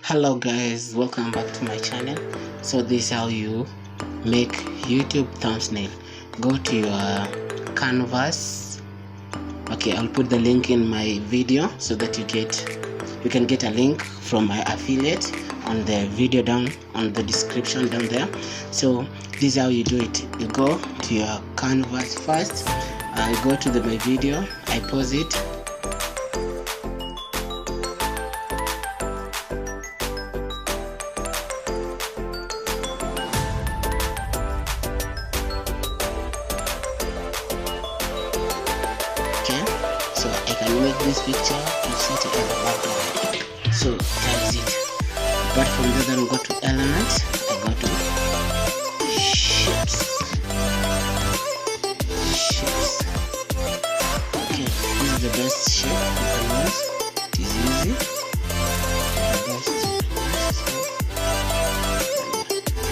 Hello guys, welcome back to my channel. So this is how you make YouTube thumbnail. Go to your canvas. Okay, I'll put the link in my video so that you can get a link from my affiliate on the video down on the description down there. So this is how you do it. You go to your canvas first. I go to my video, I pause it. So I can make this picture and set it as a background. So that is it. But from there, then go to elements. I go to shapes. Okay, this is the best shape you can use. It is easy. The best.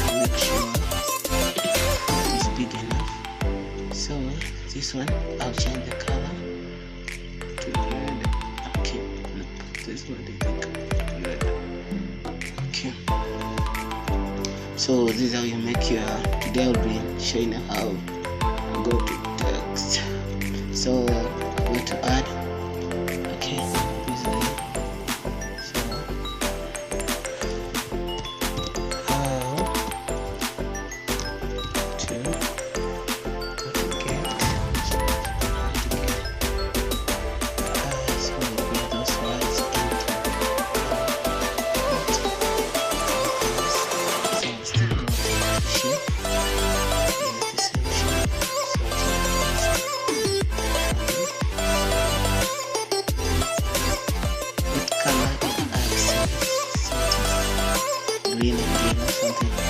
So make sure it is big enough. So this one, I'll change the color. Okay, this one I think red. Okay, so this is how you make your. Today I'll be showing how I go to text. So I'm going to add. Okay, this way. So how to get. Green and green or something like that.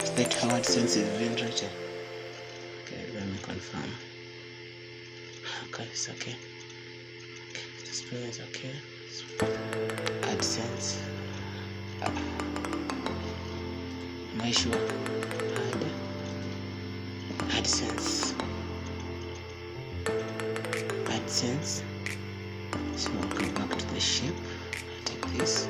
State how AdSense is being written. Okay, let me confirm. Okay, it's okay. Okay, the spelling is okay. AdSense. Am I sure? AdSense. AdSense. So I'll go back to the shape. I'll take this.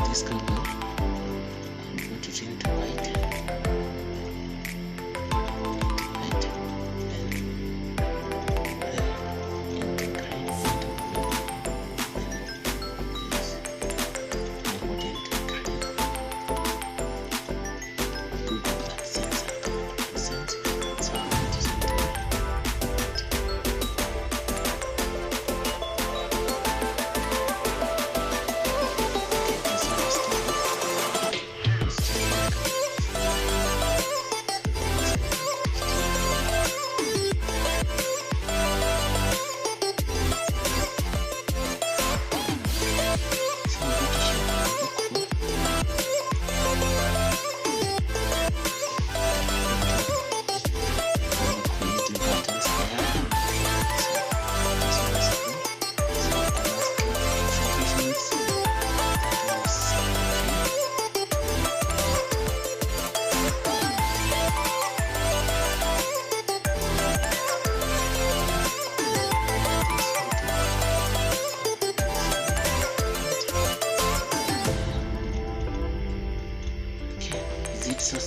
This can go. I'll put it into white. White. And into green. And this. I'll put it into green. Google AdSense account. So I'll put it into white. Okay, this one is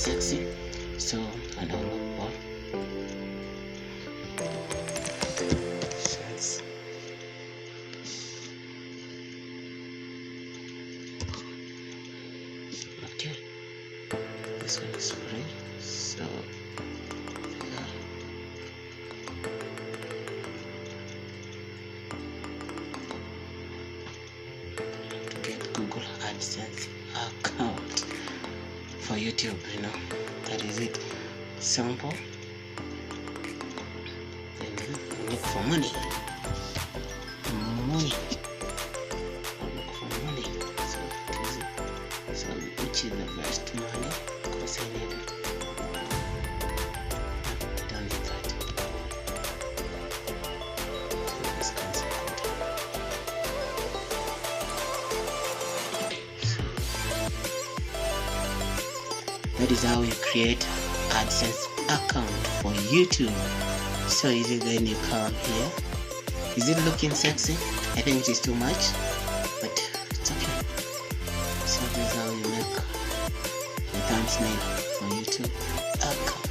sexy. So, and I'll look for shirts. Okay, this one is free. So yeah. To get Google AdSense account for YouTube, you know, that is it. Simple. Then look for money. Money. Look for money. So easy. So which is the best money? Because I need it. I don't need that. So this comes out. That is how you create AdSense account for YouTube. So easy. Then you come here. Is it looking sexy? I think it is too much, but it's okay. So this is how you make a thumbnail for YouTube account.